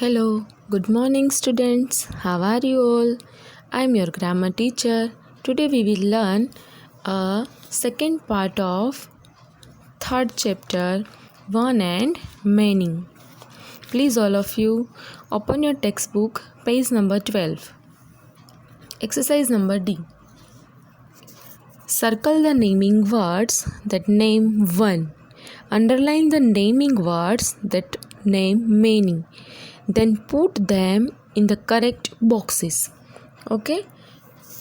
Hello, good morning students. How are you all? I am your grammar teacher. Today we will learn a second part of third chapter, one and many. Please all of you open your textbook, page number 12. Exercise number D. Circle the naming words that name one. Underline the naming words that name many. Then put them in the correct boxes. Okay,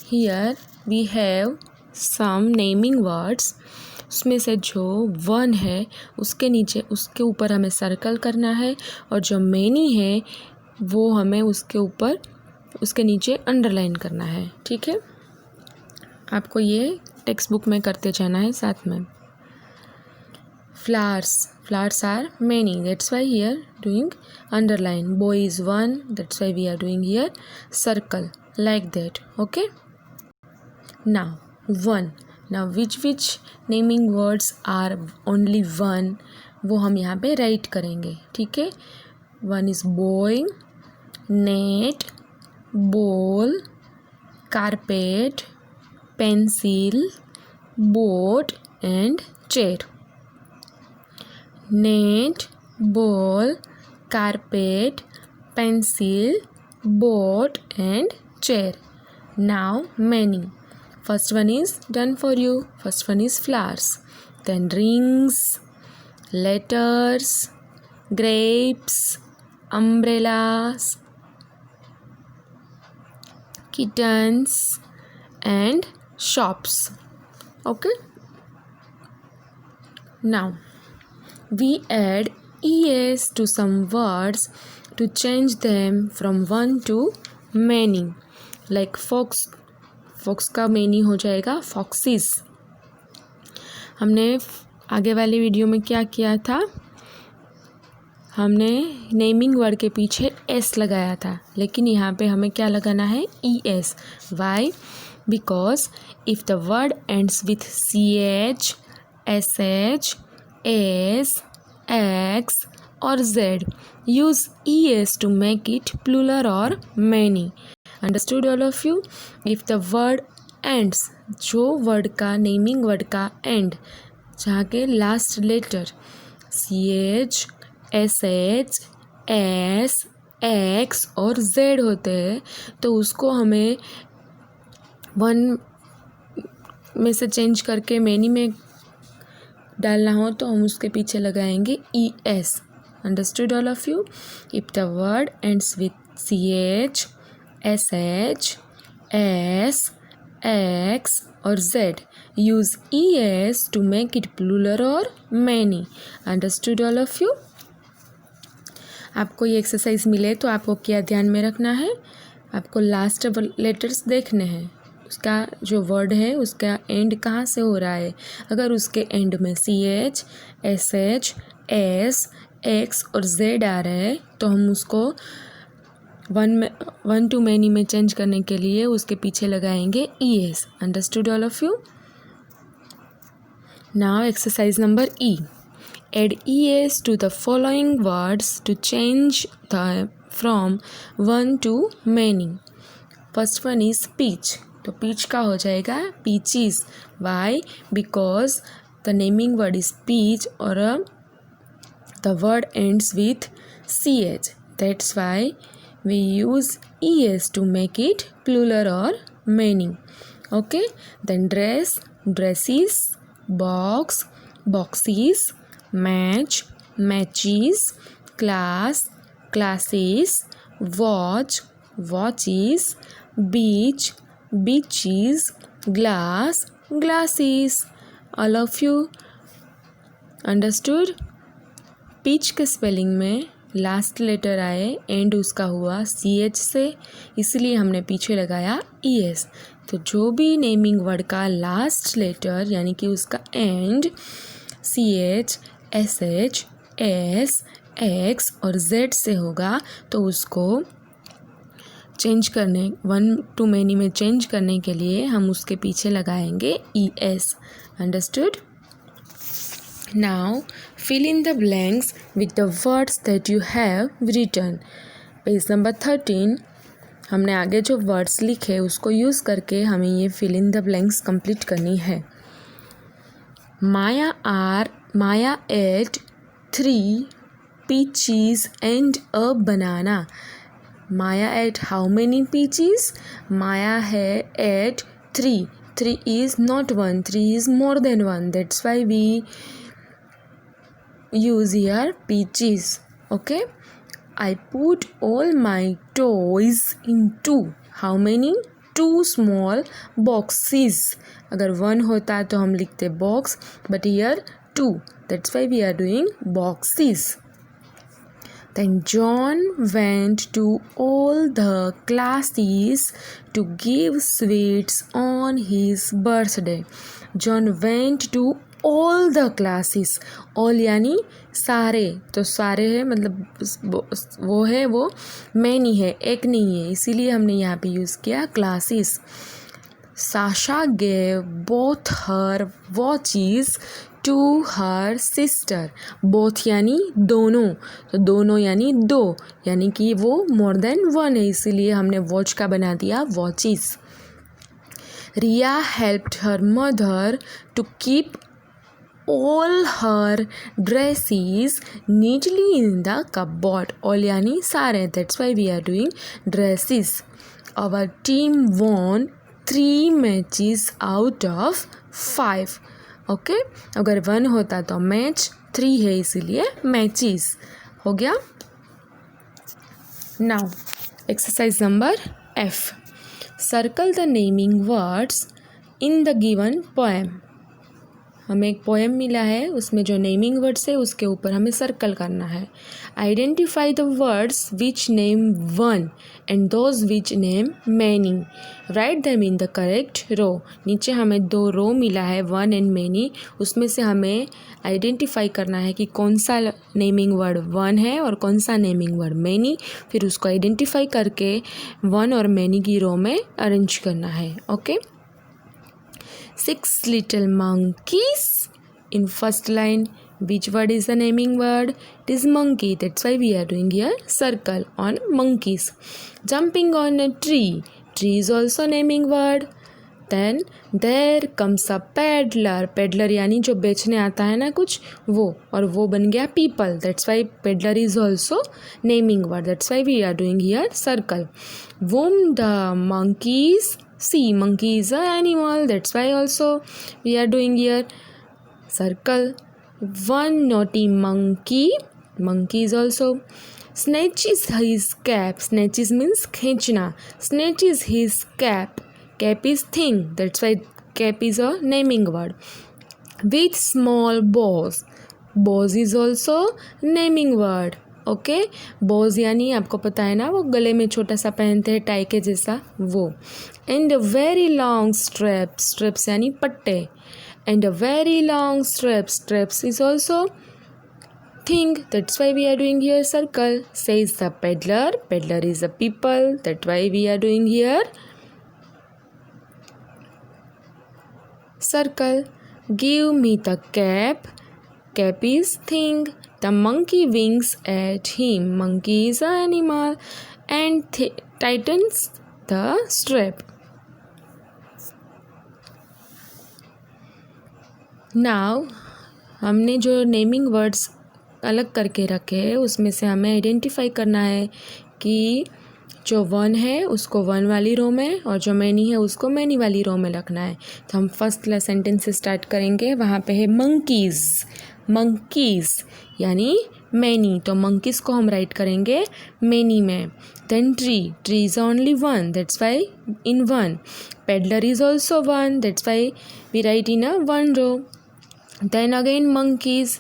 here we have some naming words. उसमें से जो one है उसके नीचे उसके ऊपर हमें circle करना है और जो मैनी है वो हमें उसके ऊपर उसके नीचे अंडरलाइन करना है. ठीक है, आपको ये टेक्स्ट बुक में करते जाना है साथ में. Flowers are many, that's why here doing underline. Boy is one, that's why we are doing here circle like that. Okay, now one. Now which naming words are only one, वो हम यहाँ पे राइट करेंगे. ठीक है, one is boy, net, ball, carpet, pencil, boat and chair. Net, ball, carpet, pencil, boat and chair. Now many. First one is done for you. First one is flowers. Then rings, letters, grapes, umbrellas, kittens and shops. Okay, now we add es to some words to change them from one to many. Like fox का many हो जाएगा foxes. हमने आगे वाले video में क्या किया था, हमने नेमिंग वर्ड के पीछे एस लगाया था, लेकिन यहाँ पे हमें क्या लगाना है, es. Why? Because if the word ends with ch, sh, s, x or z, use es to make it plural or many. Understood all of you? If the word ends, जो वर्ड का naming word का end जहाँ के last letter ch, sh, s, x और z होते हैं, तो उसको हमें वन में से चेंज करके मैनी में डालना हो तो हम उसके पीछे लगाएंगे es. Understood all of you? If the word ends with ch, sh, s, x or z, use es to make it plural or many. Understood all of you? आपको ये एक्सरसाइज मिले तो आपको क्या ध्यान में रखना है, आपको लास्ट लेटर्स देखने हैं, उसका जो वर्ड है उसका एंड कहाँ से हो रहा है. अगर उसके एंड में ch, sh, s, x और z आ रहे हैं तो हम उसको वन टू मैनी में चेंज करने के लिए उसके पीछे लगाएंगे es. Understood all of you? Now exercise number E. Add es to the following words to change from one to many. First one is peach. तो peach का हो जाएगा peaches. Why? Because the naming word is peach or the word ends with ch. That's why we use es to make it plural or many. Okay. Then dress, dresses, box, boxes, match, matches, class, classes, watch, watches, beach, beaches, glass, glasses. All of you understood? Peach के spelling में last letter आए end उसका हुआ ch से, इसलिए हमने पीछे लगाया es. तो जो भी नेमिंग वर्ड का लास्ट लेटर यानी कि उसका and ch, sh, s, x और z से होगा तो उसको चेंज करने वन टू मैनी में चेंज करने के लिए हम उसके पीछे लगाएंगे es. Understood? Now fill in the blanks with the words that you have written. Page number 13 हमने आगे जो वर्ड्स लिखे उसको यूज़ करके हमें ये fill in the blanks complete करनी है। Maya ate 3 peaches and a banana. Maya ate how many peaches? Maya ate 3. 3 is not 1. 3 is more than 1. That's why we use here peaches. Okay. I put all my toys into how many? 2 small boxes. अगर 1 होता तो हम लिखते box, but here 2. That's why we are doing boxes. Then John went to all the classes to give sweets on his birthday. John went to all the classes. all यानी सारे, तो सारे है मतलब वो है, वो मैनी है, एक नहीं है, इसीलिए हमने यहाँ पे यूज़ किया classes. Sasha gave both her watches to her sister. both यानी दोनों, तो दोनों यानी दो, यानी कि वो more than 1 है, इसीलिए हमने watch का बना दिया watches. Ria helped her mother to keep all her dresses neatly in the cupboard. all यानी सारे, that's why we are doing dresses. Our team won 3 matches out of 5. Okay, अगर 1 होता तो मैच, 3 है इसीलिए मैचेस हो गया. Now exercise number F. Circle the naming words in the given poem. हमें एक पोएम मिला है, उसमें जो नेमिंग वर्ड्स है उसके ऊपर हमें सर्कल करना है. Identify the words which name one and those which name many. Write them in the correct row. नीचे हमें 2 रो मिला है, 1 एंड मैनी. उसमें से हमें आइडेंटिफाई करना है कि कौन सा नेमिंग वर्ड 1 है और कौन सा नेमिंग वर्ड मैनी. फिर उसको आइडेंटिफाई करके 1 और मैनी की रो में अरेंज करना है. Okay. 6 little monkeys. In first line, which word is the naming word? It is monkey. That's why we are doing here circle on monkeys. Jumping on a tree. Tree is also naming word. Then there comes a peddler. Peddler यानी जो बेचने आता है ना कुछ, वो, और वो बन गया people. That's why peddler is also naming word. That's why we are doing here circle. Whom the monkeys see. Monkey is an animal. That's why also we are doing here circle. 1 naughty monkey. Monkey is also. Snatches his cap. Snatches means खींचना. Snatches his cap. Cap is thing. That's why cap is a naming word. With small bows. Bows is also naming word. Okay. Box यानी आपको पता है ना, वो गले में छोटा सा पहनते हैं टाई के जैसा, वो. And a very long strap. Straps यानी पट्टे. And a very long straps. Straps is also thing. That's why we are doing here circle. Says the peddler. Peddler is a people. That why we are doing here circle. Give me the cap. Cap is thing. The monkey winks at him. Monkey is an animal and tightens the strap. Now हमने जो naming words अलग करके रखे हैं उसमें से हमें identify करना है कि जो 1 है उसको 1 वाली रो में और जो मैनी है उसको मैनी वाली रो में रखना है. तो हम फर्स्ट सेंटेंस से स्टार्ट करेंगे. वहाँ पे है मंकीज़. मंकीज़ यानी मैनी, तो मंकीज़ को हम राइट करेंगे मैनी में. Then tree. Tree is only 1. That's why in 1. Peddler is also 1. That's why we write in a 1 row. Then again monkeys.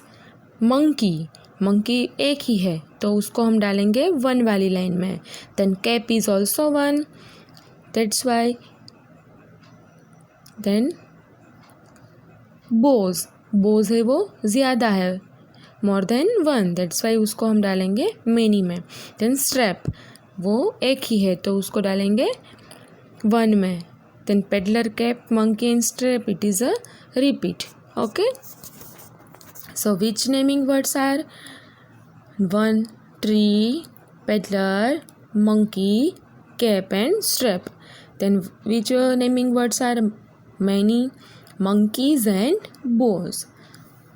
Monkey एक ही है तो उसको हम डालेंगे 1 वाली लाइन में. Then cap is also 1. That's why. Then box है, वो ज़्यादा है, मोर देन 1. दैट्स वाई उसको हम डालेंगे मैनी में. देन स्ट्रैप, वो एक ही है तो उसको डालेंगे 1 में. Then peddler, cap, monkey and strap, it is a repeat. Okay. So which naming words are 1 tree, peddler, monkey, cap and strap. Then which naming words are many? Monkeys and bows.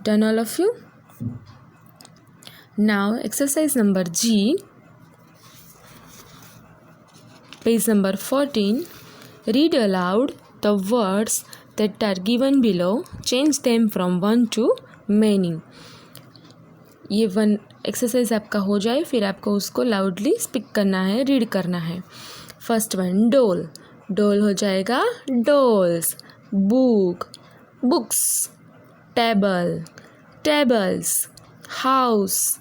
Done all of you? Now exercise number G, page number 14. Read aloud the words that are given below. Change them from one to many. ये one exercise आपका हो जाए फिर आपको उसको loudly speak करना है, read करना है. फर्स्ट वन डोल. डोल हो जाएगा dolls. Book, books. Table, tables. House,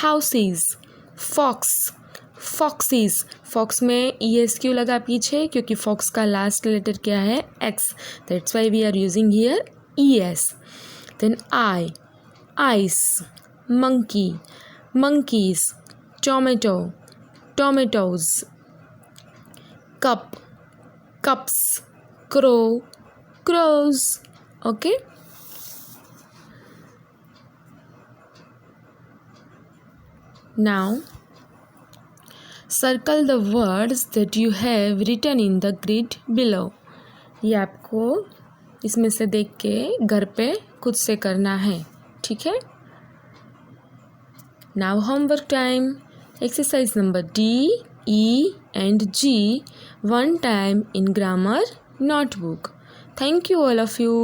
houses. Fox, foxes. Fox में ES क्यों लगा पीछे? क्योंकि फॉक्स का लास्ट लेटर क्या है? X. That's why we are using here ES. Then I, ice. monkey, monkeys. tomato, tomatoes. cup, cups. crow, crows. Okay. Now circle the words that you have written in the grid below. ये आपको इसमें से देख के घर पे खुद से करना है, ठीक है. Now homework time. Exercise number D, E and G one time in grammar notebook. Thank you all of you.